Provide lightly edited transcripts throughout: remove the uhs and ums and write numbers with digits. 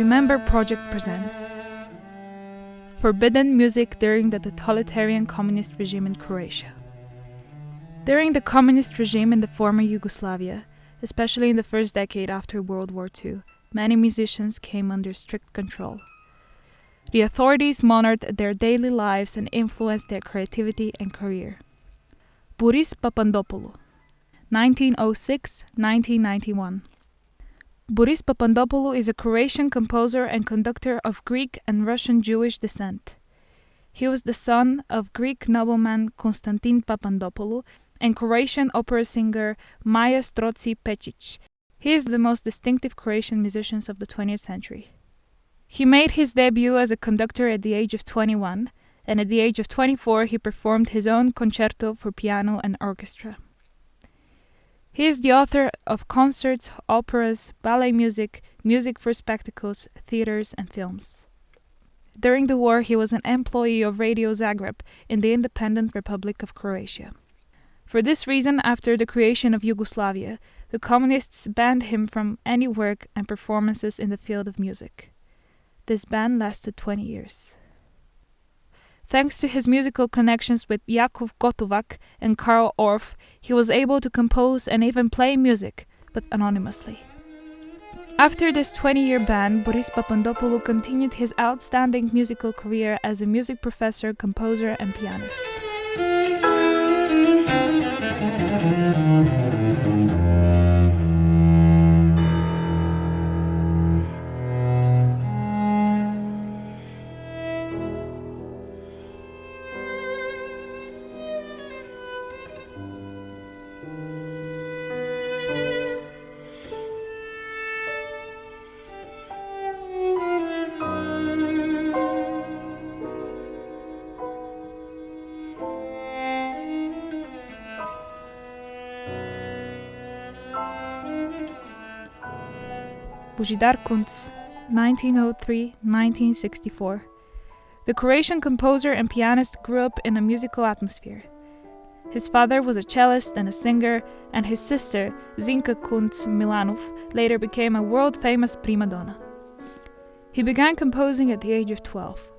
Remember Project presents Forbidden Music during the Totalitarian Communist Regime in Croatia. During the communist regime in the former Yugoslavia, especially in the first decade after World War II, many musicians came under strict control. The authorities monitored their daily lives and influenced their creativity and career. Boris Papandopoulou, 1906-1991. Boris Papandopoulou is a Croatian composer and conductor of Greek and Russian Jewish descent. He was the son of Greek nobleman Constantin Papandopoulou and Croatian opera singer Maja Stroci Pečić. He is the most distinctive Croatian musician of the 20th century. He made his debut as a conductor at the age of 21, and at the age of 24 he performed his own concerto for piano and orchestra. He is the author of concerts, operas, ballet music, music for spectacles, theaters, and films. During the war, he was an employee of Radio Zagreb in the independent Republic of Croatia. For this reason, after the creation of Yugoslavia, the communists banned him from any work and performances in the field of music. This ban lasted 20 years. Thanks to his musical connections with Jakov Gotovac and Karl Orff, he was able to compose and even play music, but anonymously. After this 20-year ban, Boris Papandopoulou continued his outstanding musical career as a music professor, composer, and pianist. Božidar Kunc, 1903-1964. The Croatian composer and pianist grew up in a musical atmosphere. His father was a cellist and a singer, and his sister, Zinka Kunc Milanov, later became a world-famous prima donna. He began composing at the age of 12.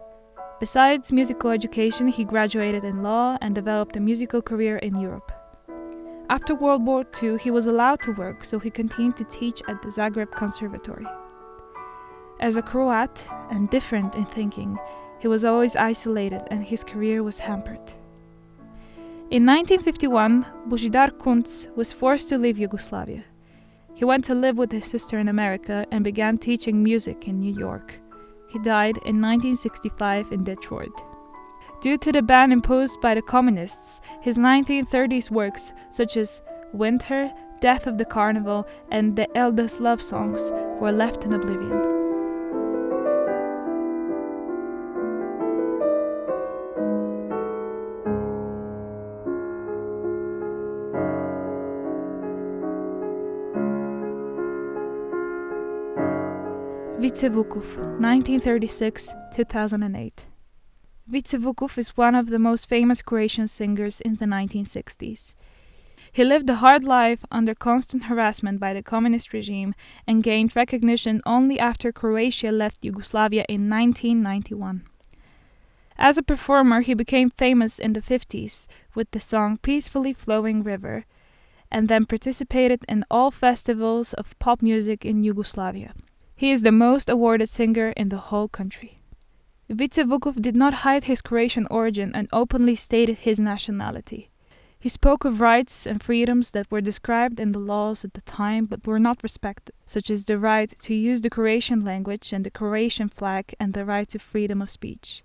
Besides musical education, he graduated in law and developed a musical career in Europe. After World War II, he was allowed to work, so he continued to teach at the Zagreb Conservatory. As a Croat, and different in thinking, he was always isolated and his career was hampered. In 1951, Božidar Kunc was forced to leave Yugoslavia. He went to live with his sister in America and began teaching music in New York. He died in 1965 in Detroit. Due to the ban imposed by the communists, his 1930s works, such as Winter, Death of the Carnival, and the Elda's love songs, were left in oblivion. Vice Vukov, 1936-2008. Vice Vukov is one of the most famous Croatian singers in the 1960s. He lived a hard life under constant harassment by the communist regime and gained recognition only after Croatia left Yugoslavia in 1991. As a performer, he became famous in the 50s with the song Peacefully Flowing River, and then participated in all festivals of pop music in Yugoslavia. He is the most awarded singer in the whole country. Vice Vukov did not hide his Croatian origin and openly stated his nationality. He spoke of rights and freedoms that were described in the laws at the time but were not respected, such as the right to use the Croatian language and the Croatian flag and the right to freedom of speech.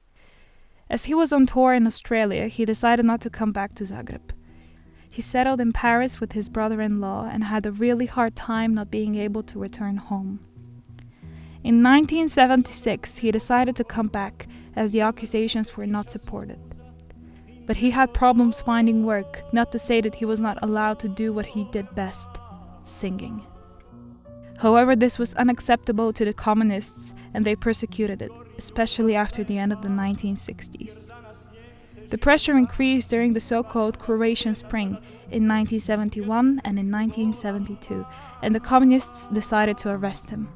As he was on tour in Australia, he decided not to come back to Zagreb. He settled in Paris with his brother-in-law and had a really hard time not being able to return home. In 1976, he decided to come back as the accusations were not supported. But he had problems finding work, not to say that he was not allowed to do what he did best, singing. However, this was unacceptable to the communists and they persecuted it, especially after the end of the 1960s. The pressure increased during the so-called Croatian Spring in 1971 and in 1972, and the communists decided to arrest him.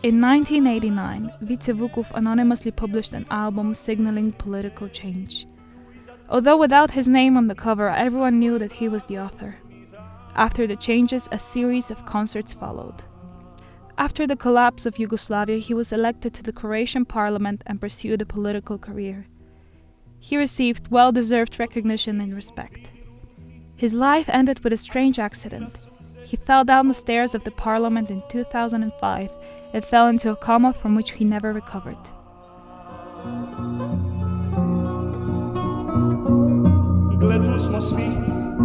In 1989, Vice Vukov anonymously published an album signaling political change. Although without his name on the cover, everyone knew that he was the author. After the changes, a series of concerts followed. After the collapse of Yugoslavia, he was elected to the Croatian parliament and pursued a political career. He received well-deserved recognition and respect. His life ended with a strange accident. He fell down the stairs of the parliament in 2005 and fell into a coma from which he never recovered. Gle, tu smo svi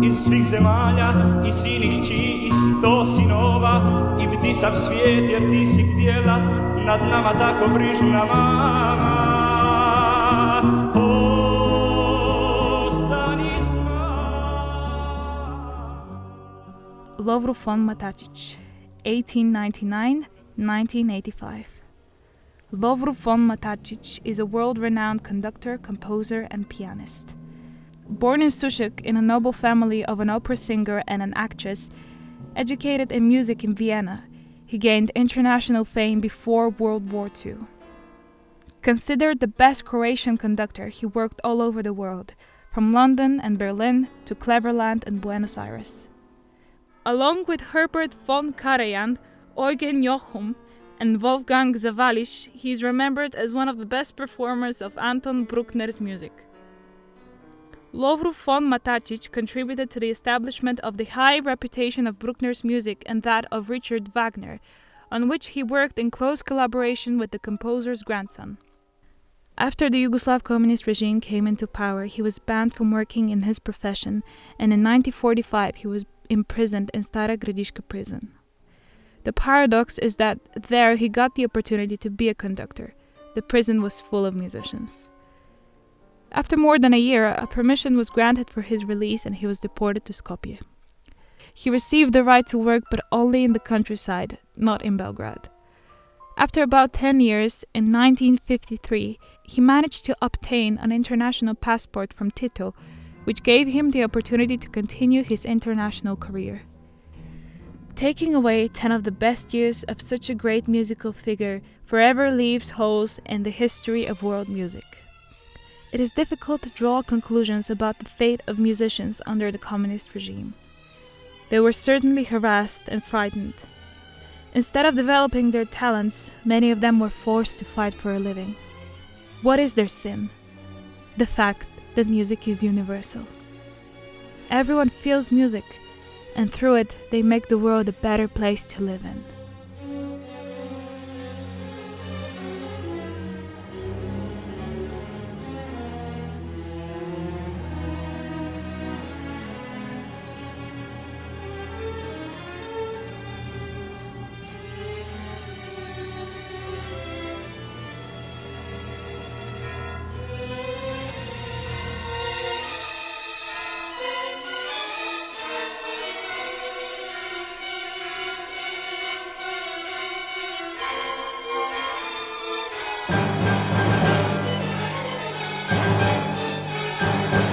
iz svih zemalja, i sin i kći, i 100 sinova, i bdi sav svijet, jer ti si htjela nad nama tako brižna mama. Ostani s nama. Lovro von Matačić, 1899-1985. Lovro von Matačić is a world-renowned conductor, composer, and pianist. Born in Sušak in a noble family of an opera singer and an actress, educated in music in Vienna, he gained international fame before World War II. Considered the best Croatian conductor, he worked all over the world, from London and Berlin to Cleveland and Buenos Aires. Along with Herbert von Karajan, Eugen Jochum, and Wolfgang Zawalisch, he is remembered as one of the best performers of Anton Bruckner's music. Lovro von Matačić contributed to the establishment of the high reputation of Bruckner's music and that of Richard Wagner, on which he worked in close collaboration with the composer's grandson. After the Yugoslav communist regime came into power, he was banned from working in his profession, and in 1945 he was imprisoned in Stara Gradiška prison. The paradox is that there he got the opportunity to be a conductor. The prison was full of musicians. After more than a year, a permission was granted for his release and he was deported to Skopje. He received the right to work, but only in the countryside, not in Belgrade. After about 10 years, in 1953, he managed to obtain an international passport from Tito, which gave him the opportunity to continue his international career. Taking away 10 of the best years of such a great musical figure forever leaves holes in the history of world music. It is difficult to draw conclusions about the fate of musicians under the communist regime. They were certainly harassed and frightened. Instead of developing their talents, many of them were forced to fight for a living. What is their sin? The fact that music is universal. Everyone feels music, and through it they make the world a better place to live in.